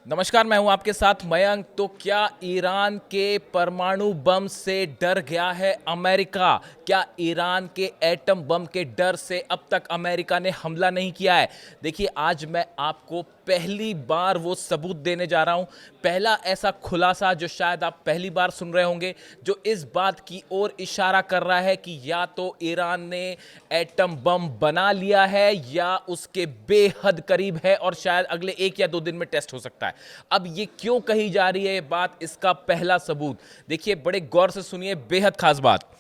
नमस्कार, मैं हूं आपके साथ मयंक। तो क्या ईरान के परमाणु बम से डर गया है अमेरिका? क्या ईरान के एटम बम के डर से अब तक अमेरिका ने हमला नहीं किया है? देखिए, आज मैं आपको पहली बार वो सबूत देने जा रहा हूं, पहला ऐसा खुलासा जो शायद आप पहली बार सुन रहे होंगे, जो इस बात की ओर इशारा कर रहा है कि या तो ईरान ने एटम बम बना लिया है या उसके बेहद करीब है और शायद अगले 1 या 2 दिन में टेस्ट हो सकता है। अब ये क्यों कही जा रही है ये बात, इसका पहला सबूत देखिए, बड़े गौर से सुनिए, बेहद खास बात।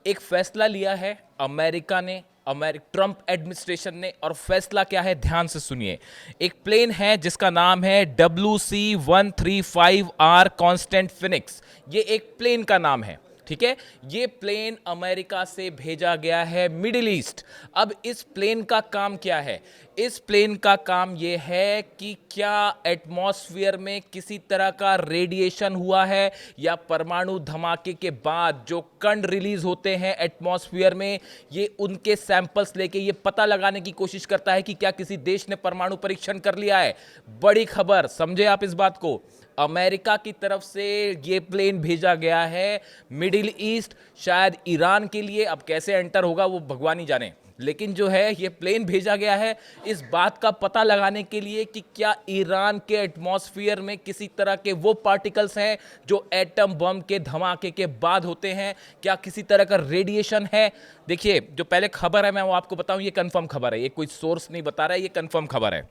एक फैसला लिया है अमेरिका ने, ट्रंप एडमिनिस्ट्रेशन ने, और फैसला क्या है ध्यान से सुनिए। एक प्लेन है जिसका नाम है WC-135R कांस्टेंट फिनिक्स। ये एक प्लेन का नाम है, ठीक है। ये प्लेन अमेरिका से भेजा गया है मिडिल ईस्ट। अब इस प्लेन का काम क्या है? इस प्लेन का काम यह है कि क्या एटमॉस्फेयर में किसी तरह का रेडिएशन हुआ है, या परमाणु धमाके के बाद जो कण रिलीज होते हैं एटमॉस्फेयर में, ये उनके सैंपल्स लेके ये पता लगाने की कोशिश करता है कि क्या किसी देश ने परमाणु परीक्षण कर लिया है। बड़ी खबर, समझे आप इस बात को। अमेरिका की तरफ से ये प्लेन भेजा गया है मिडिल ईस्ट, शायद ईरान के लिए। अब कैसे एंटर होगा वो भगवान ही जाने, लेकिन जो है ये प्लेन भेजा गया है इस बात का पता लगाने के लिए कि क्या ईरान के एटमॉस्फेयर में किसी तरह के वो पार्टिकल्स हैं जो एटम बम के धमाके के बाद होते हैं, क्या किसी तरह का रेडिएशन है। देखिए, जो पहले खबर है मैं वो आपको बताऊं, ये कंफर्म खबर है, ये कोई सोर्स नहीं बता रहा है, ये कंफर्म खबर है।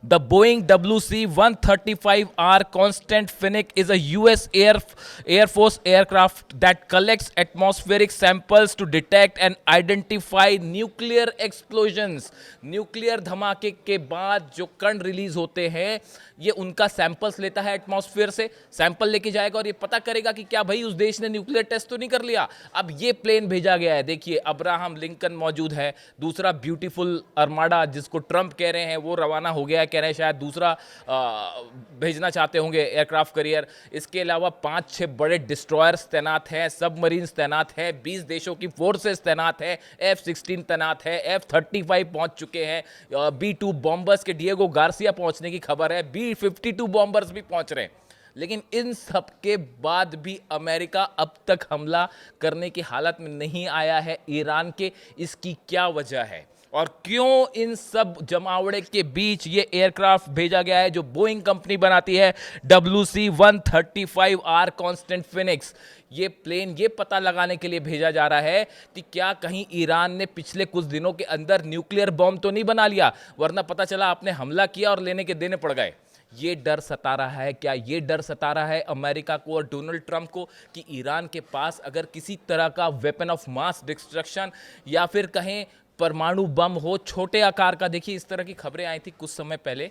The Boeing WC-135R Constant Phoenix is a US Air Force aircraft that collects atmospheric samples to detect and identify nuclear explosions. Nuclear धमाके के बाद जो कण रिलीज होते हैं, ये उनका सैंपल्स लेता है एटमॉस्फेयर से। सैंपल लेके जाएगा और ये पता करेगा कि क्या भाई उस देश ने न्यूक्लियर टेस्ट तो नहीं कर लिया। अब ये प्लेन भेजा गया है। देखिए, अब्राहम लिंकन मौजूद है, दूसरा ब्यूटीफुल अर्माडा जिसको ट्रंप कह रहे हैं वो रवाना हो गया है, कह रहे हैं शायद दूसरा भेजना चाहते होंगे एयरक्राफ्ट कैरियर। इसके अलावा 5-6 बड़े डिस्ट्रॉयर्स तैनात हैं, सबमरीन्स तैनात हैं, 20 देशों की फोर्सेस तैनात है, F-16 तैनात है, F-35 पहुंच चुके हैं, B-2 बॉम्बर्स के डिएगो गार्सिया पहुंचने की खबर है, B-52 बॉम्बर्स भी पहुंच रहे हैं। लेकिन इन सब के बाद भी अमेरिका अब तक हमला करने की हालत में नहीं आया है ईरान के। इसकी क्या वजह है और क्यों इन सब जमावड़े के बीच ये एयरक्राफ्ट भेजा गया है जो बोइंग कंपनी बनाती है, WC-135R कांस्टेंट फिनिक्स? ये प्लेन ये पता लगाने के लिए भेजा जा रहा है कि क्या कहीं ईरान ने पिछले कुछ दिनों के अंदर न्यूक्लियर बॉम्ब तो नहीं बना लिया, वरना पता चला आपने हमला किया और लेने के देने पड़ गए। ये डर सता रहा है। क्या ये डर सता रहा है अमेरिका को और डोनाल्ड ट्रंप को कि ईरान के पास अगर किसी तरह का वेपन ऑफ मास डिस्ट्रक्शन या फिर कहें परमाणु बम हो छोटे आकार का? देखिए, इस तरह की खबरें आई थी कुछ समय पहले,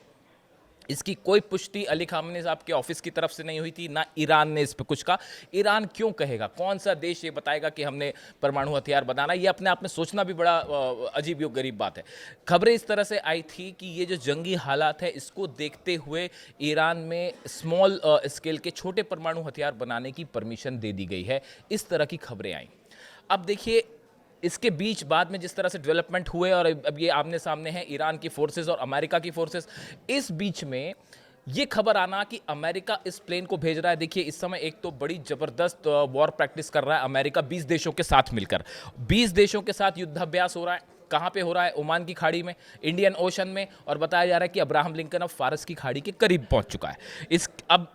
इसकी कोई पुष्टि अली खामनेई साहब के ऑफिस की तरफ से नहीं हुई थी, ना ईरान ने इस पर कुछ कहा। ईरान क्यों कहेगा? कौन सा देश ये बताएगा कि हमने परमाणु हथियार बनाना? ये अपने आप में सोचना भी बड़ा अजीब व गरीब बात है। खबरें इस तरह से आई थी कि ये जो जंगी हालात है इसको देखते हुए ईरान में स्मॉल स्केल के छोटे परमाणु हथियार बनाने की परमिशन दे दी गई है, इस तरह की खबरें आई। अब देखिए, इसके बीच बाद में जिस तरह से डेवलपमेंट हुए और अब ये आमने सामने हैं ईरान की फोर्सेस और अमेरिका की फोर्सेस, इस बीच में ये खबर आना कि अमेरिका इस प्लेन को भेज रहा है। देखिए, इस समय एक तो बड़ी जबरदस्त वॉर प्रैक्टिस कर रहा है अमेरिका 20 देशों के साथ मिलकर। 20 देशों के साथ युद्धाभ्यास हो रहा है। कहाँ पे हो रहा है? ओमान की खाड़ी में, इंडियन ओशन में, और बताया जा रहा है कि अब्राहम लिंकन अब फारस की खाड़ी के करीब पहुंच चुका है। अब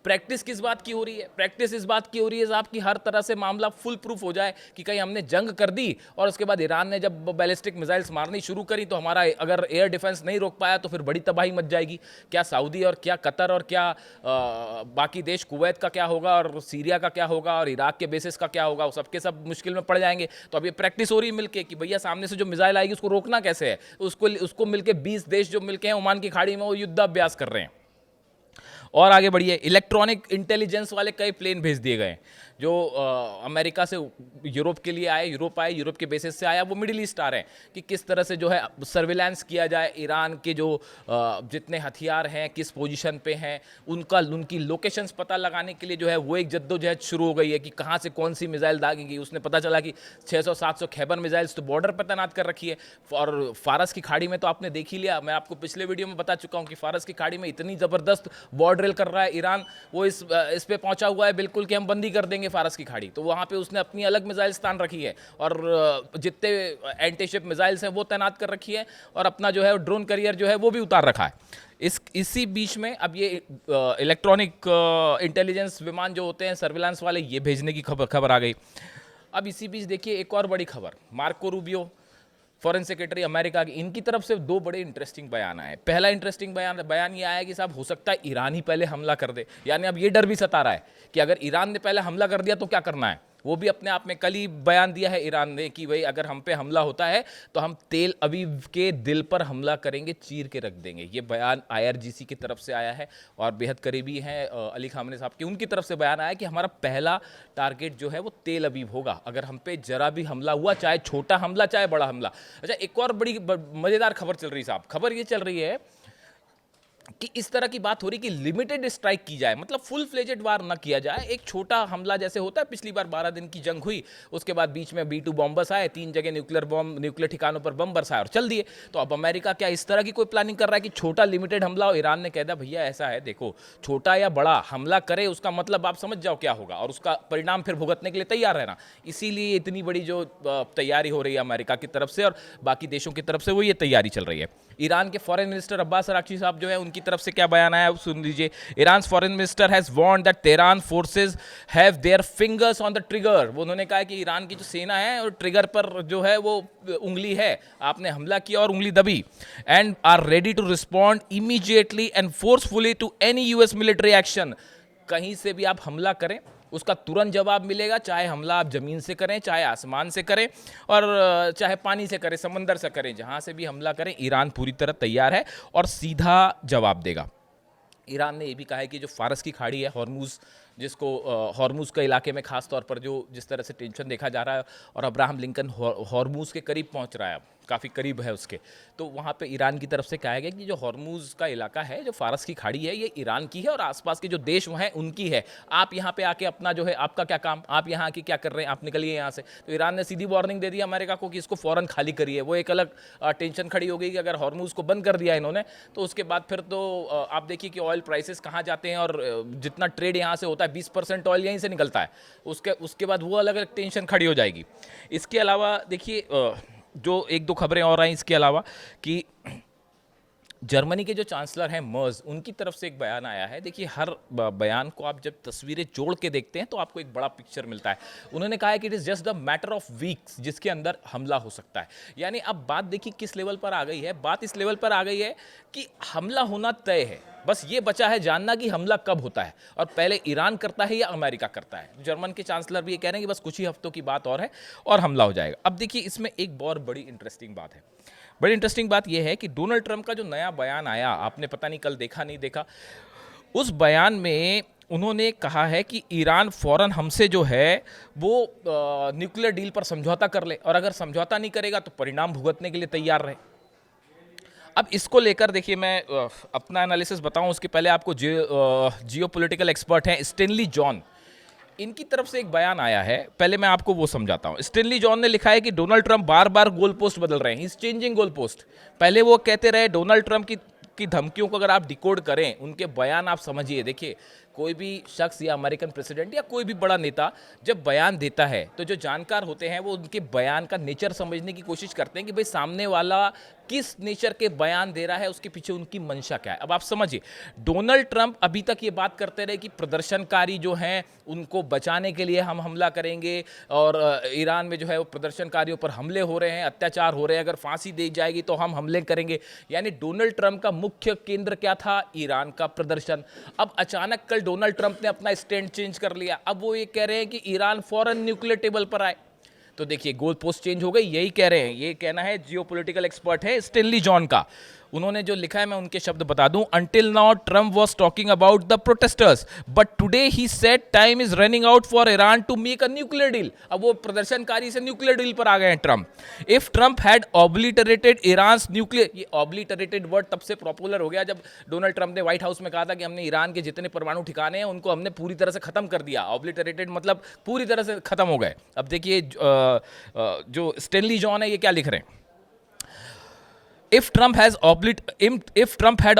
प्रैक्टिस किस बात की हो रही है? प्रैक्टिस इस बात की हो रही है साहब कि हर तरह से मामला फुल प्रूफ हो जाए कि कहीं हमने जंग कर दी और उसके बाद ईरान ने जब बैलिस्टिक मिसाइल्स मारनी शुरू करी तो हमारा अगर एयर डिफेंस नहीं रोक पाया तो फिर बड़ी तबाही मच जाएगी। क्या सऊदी और क्या कतर और क्या बाकी देश, कुवैत का क्या होगा और सीरिया का क्या होगा और इराक के बेसिस का क्या होगा? सबके सब मुश्किल में पड़ जाएंगे। तो अब ये प्रैक्टिस हो रही है मिलके कि भैया सामने से जो मिसाइल आएगी उसको रोकना कैसे है। उसको मिलके 20 देश जो मिलके हैं ओमान की खाड़ी में वो युद्धाभ्यास कर रहे हैं। और आगे बढ़िए, इलेक्ट्रॉनिक इंटेलिजेंस वाले कई प्लेन भेज दिए गए। जो अमेरिका से यूरोप के लिए आए, यूरोप के बेसिस से आया, वो मिडिल ईस्ट आ रहे हैं कि किस तरह से जो है सर्विलांस किया जाए, ईरान के जो जितने हथियार हैं किस पोजीशन पे हैं, उनकी लोकेशंस पता लगाने के लिए जो है वो एक जद्दोजहद शुरू हो गई है कि कहाँ से कौन सी मिसाइल दागेगी। उसने पता चला कि 600-700 खैबर मिसाइल्स तो बॉर्डर पर तैनात कर रखी है। और फारस की खाड़ी में तो आपने देख ही लिया, मैं आपको पिछले वीडियो में बता चुका हूँ कि फारस की खाड़ी में इतनी ज़बरदस्त बॉर्डर कर रहा है ईरान, वो इस पे पहुंचा हुआ है बिल्कुल कि हम बंदी कर देंगे फारस की खाड़ी। तो वहाँ पे उसने अपनी अलग मिसाइल स्थान रखी है और जितने एंटी शिप मिसाइल्स हैं वो तैनात कर रखी है और अपना जो है ड्रोन करियर जो है वो भी उतार रखा है। इसी बीच में अब ये इलेक्ट्रॉनिक इंटेलिजेंस विमान जो होते हैं सर्विलांस वाले, ये भेजने की खबर आ गई। अब इसी बीच देखिए एक और बड़ी खबर, Marco Rubio foreign secretary America की, इनकी तरफ से दो बड़े इंटरेस्टिंग बयान आए। पहला इंटरेस्टिंग बयान ये आया कि साहब हो सकता है ईरान ही पहले हमला कर दे। यानी अब ये डर भी सता रहा है कि अगर ईरान ने पहले हमला कर दिया तो क्या करना है। वो भी अपने आप में कल ही बयान दिया है ईरान ने कि भाई अगर हम पे हमला होता है तो हम तेल अवीव के दिल पर हमला करेंगे, चीर के रख देंगे। ये बयान IRGC की तरफ से आया है और बेहद करीबी हैं अली खामने साहब की, उनकी तरफ से बयान आया कि हमारा पहला टारगेट जो है वो तेल अवीव होगा अगर हम पे जरा भी हमला हुआ, चाहे छोटा हमला चाहे बड़ा हमला। अच्छा, एक और बड़ी मज़ेदार खबर चल रही साहब, खबर ये चल रही है कि इस तरह की बात हो रही कि लिमिटेड स्ट्राइक की जाए, मतलब फुल फ्लेजेड वार ना किया जाए। एक छोटा हमला जैसे होता है, पिछली बार 12 दिन की जंग हुई, उसके बाद बीच में B2 बॉम्बर्स आए, 3 जगह न्यूक्लियर ठिकानों पर बम बरसाए और चल दिए। तो अब अमेरिका क्या इस तरह की कोई प्लानिंग कर रहा है कि छोटा लिमिटेड हमला हो? ईरान ने कह दिया भैया ऐसा है, देखो छोटा या बड़ा हमला करे उसका मतलब आप समझ जाओ क्या होगा और उसका परिणाम फिर भुगतने के लिए तैयार रहना। इसीलिए इतनी बड़ी जो तैयारी हो रही है अमेरिका की तरफ से और बाकी देशों की तरफ से, वो ये तैयारी चल रही है। ईरान के फॉरेन मिनिस्टर अब्बास अराक्ची साहब जो है, उनकी तरफ से क्या बयान आया सुन लीजिए। Iran foreign minister has warned that Tehran forces have their fingers on the trigger. वो उन्होंने कहा कि ईरान की जो सेना है और ट्रिगर पर जो है वो उंगली है, आपने हमला किया और उंगली दबी, and are ready to respond immediately and forcefully to any US military action. कहीं से भी आप हमला करें उसका तुरंत जवाब मिलेगा, चाहे हमला आप ज़मीन से करें, चाहे आसमान से करें और चाहे पानी से करें, समंदर से करें, जहां से भी हमला करें ईरान पूरी तरह तैयार है और सीधा जवाब देगा। ईरान ने यह भी कहा है कि जो फारस की खाड़ी है, हॉर्मुज़, जिसको हॉर्मुज़ के इलाके में खास तौर पर जो जिस तरह से टेंशन देखा जा रहा है और अब्राहम लिंकन हॉर्मुज़ के करीब पहुंच रहा है, काफ़ी करीब है उसके, तो वहाँ पे ईरान की तरफ से कहा गया कि जो हॉर्मुज़ का इलाका है, जो फारस की खाड़ी है, ये ईरान की है और आसपास के जो देश हैं उनकी है। आप यहाँ पे आके अपना जो है, आपका क्या काम, आप यहाँ आके क्या कर रहे हैं, आप निकलिए यहाँ से। तो ईरान ने सीधी वार्निंग दे दी अमेरिका को कि इसको फ़ौरन खाली करिए। वो एक अलग टेंशन खड़ी हो गई कि अगर हॉर्मुज़ को बंद कर दिया इन्होंने तो उसके बाद फिर तो आप देखिए कि ऑयल प्राइसेस कहाँ जाते हैं और जितना ट्रेड यहाँ से होता है 20% ऑयल यहीं से निकलता है, उसके बाद वो अलग अलग टेंशन खड़ी हो जाएगी। इसके अलावा देखिए जो एक दो खबरें और आई इसके अलावा कि जर्मनी के जो चांसलर हैं मर्ज, उनकी तरफ से एक बयान आया है। देखिए हर बयान को आप जब तस्वीरें जोड़ के देखते हैं तो आपको एक बड़ा पिक्चर मिलता है। उन्होंने कहा है कि it is just the matter of weeks जिसके अंदर हमला हो सकता है। यानी अब बात देखिए किस लेवल पर आ गई है, बात इस लेवल पर आ गई है कि हमला होना तय है, बस ये बचा है जानना कि हमला कब होता है और पहले ईरान करता है या अमेरिका करता है। जर्मन के चांसलर भी ये कह रहे हैं कि बस कुछ ही हफ्तों की बात और है और हमला हो जाएगा। अब देखिए इसमें एक बहुत बड़ी इंटरेस्टिंग बात है। बड़ी इंटरेस्टिंग बात यह है कि डोनाल्ड ट्रंप का जो नया बयान आया, आपने पता नहीं कल देखा नहीं देखा, उस बयान में उन्होंने कहा है कि ईरान फौरन हमसे जो है वो न्यूक्लियर डील पर समझौता कर ले और अगर समझौता नहीं करेगा तो परिणाम भुगतने के लिए तैयार रहे। अब इसको लेकर देखिए मैं अपना एनालिसिस बताऊं उसके पहले आपको जियोपॉलिटिकल एक्सपर्ट हैं स्टेनली जॉन, इनकी तरफ से एक बयान आया है, पहले मैं आपको वो समझाता हूँ। स्टेनली जॉन ने लिखा है कि डोनाल्ड ट्रंप बार बार गोल पोस्ट बदल रहे हैं, इज चेंजिंग गोल पोस्ट। पहले वो कहते रहे डोनाल्ड ट्रंप की धमकियों को अगर आप डिकोड करें, उनके बयान आप समझिए। देखिए कोई भी शख्स या अमेरिकन प्रेसिडेंट या कोई भी बड़ा नेता जब बयान देता है तो जो जानकार होते हैं वो उनके बयान का नेचर समझने की कोशिश करते हैं कि भाई सामने वाला किस नेचर के बयान दे रहा है, उसके पीछे उनकी मंशा क्या है। अब आप समझिए, डोनाल्ड ट्रंप अभी तक ये बात करते रहे कि प्रदर्शनकारी जो हैं उनको बचाने के लिए हम हमला करेंगे और ईरान में जो है वो प्रदर्शनकारियों पर हमले हो रहे हैं, अत्याचार हो रहे हैं, अगर फांसी दी जाएगी तो हम हमले करेंगे। यानी डोनाल्ड ट्रंप का मुख्य केंद्र क्या था? ईरान का प्रदर्शन। अब अचानक कल डोनाल्ड ट्रंप ने अपना स्टैंड चेंज कर लिया, अब वो ये कह रहे हैं कि ईरान फौरन न्यूक्लियर टेबल पर आए। तो देखिए गोल पोस्ट चेंज हो गई, यही कह रहे हैं, ये कहना है जियोपॉलिटिकल एक्सपर्ट है स्टेनली जॉन का। उन्होंने जो लिखा है मैं उनके शब्द बता दूं, until now Trump was talking about the protesters but today he said time is running out for Iran to make a nuclear deal. अब वो प्रदर्शनकारी से न्यूक्लियर डील पर आ गए हैं Trump. If Trump had obliterated Iran nuclear, ये obliterated word तब से पॉपुलर हो गया जब डोनाल्ड ट्रम्प ने व्हाइट हाउस में कहा था कि हमने ईरान के जितने परमाणु ठिकाने हैं उनको हमने पूरी तरह से खत्म कर दिया। ऑब्लिटरेटेड मतलब पूरी तरह से खत्म हो गए। अब देखिए जो स्टेनली जॉन है ये क्या लिख रहे हैं, If Trump had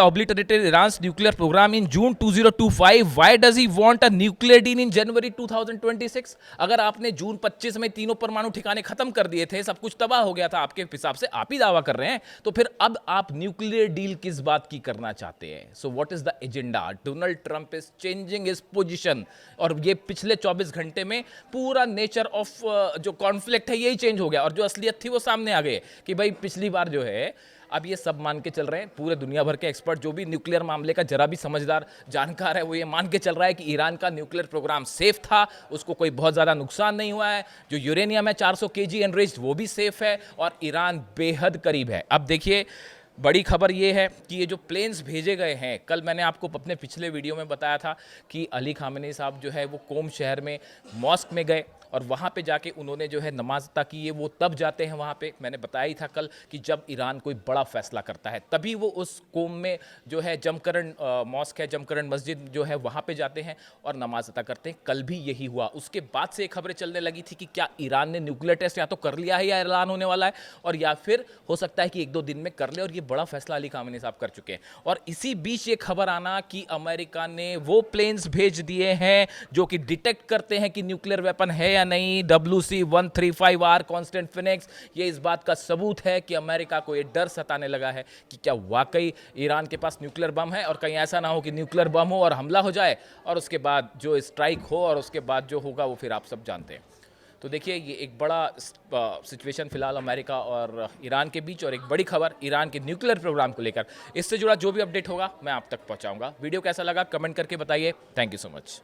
obliterated Iran's nuclear program in June 2025, why does he want a nuclear deal in January 2026? अगर आपने जून 25 में तीनों परमाणु ठिकाने खत्म कर दिए थे, सब कुछ तबाह हो गया था आपके हिसाब से, आप ही दावा कर रहे हैं, तो फिर अब आप न्यूक्लियर डील किस बात की करना चाहते हैं? So what is the agenda? Donald Trump is changing his position, और ये पिछले 24 घंटे में पूरा नेचर ऑफ जो कॉन्फ्लिक्ट है यही चेंज हो गया, और जो असलियत थी वो सामने आ गई कि भाई पिछली बार जो है, अब ये सब मान के चल रहे हैं, पूरे दुनिया भर के एक्सपर्ट जो भी न्यूक्लियर मामले का जरा भी समझदार जानकार है वो ये मान के चल रहा है कि ईरान का न्यूक्लियर प्रोग्राम सेफ था, उसको कोई बहुत ज़्यादा नुकसान नहीं हुआ है, जो यूरेनियम है 400 kg एनरिच्ड वो भी सेफ है, और ईरान बेहद करीब है। अब देखिए बड़ी खबर ये है कि ये जो प्लेन्स भेजे गए हैं, कल मैंने आपको अपने पिछले वीडियो में बताया था कि अली खामेनी साहब जो है वो कोम शहर में मॉस्क में गए और वहाँ पे जाके उन्होंने जो है नमाज अता की है। वो तब जाते हैं वहाँ पे, मैंने बताया ही था कल कि जब ईरान कोई बड़ा फैसला करता है तभी वो उस कोम में जो है जमकरण मॉस्क है, जमकरण मस्जिद जो है वहाँ पे जाते हैं और नमाज अता करते हैं। कल भी यही हुआ। उसके बाद से खबरें चलने लगी थी कि क्या ईरान ने न्यूक्लियर टेस्ट या तो कर लिया है या ऐलान होने वाला है, और या फिर हो सकता है कि 1-2 दिन में कर ले, और ये बड़ा फैसला अली खामेनी साहब कर चुके हैं। और इसी बीच ये खबर आना कि अमेरिका ने वो प्लेन्स भेज दिए हैं जो कि डिटेक्ट करते हैं कि न्यूक्लियर वेपन है या नहीं, WC-135R कांस्टेंट फिनिक्स, ये इस बात का सबूत है कि अमेरिका को ये डर सताने लगा है कि क्या वाकई ईरान के पास न्यूक्लियर बम है, और कहीं ऐसा ना हो कि न्यूक्लियर बम हो और हमला हो जाए और उसके बाद जो स्ट्राइक हो और उसके बाद जो होगा वो फिर आप सब जानते हैं। तो देखिए ये एक बड़ा सिचुएशन फिलहाल अमेरिका और ईरान के बीच, और एक बड़ी खबर ईरान के न्यूक्लियर प्रोग्राम को लेकर। इससे जुड़ा जो भी अपडेट होगा मैं आप तक पहुंचाऊंगा। वीडियो कैसा लगा कमेंट करके बताइए। Thank you so much.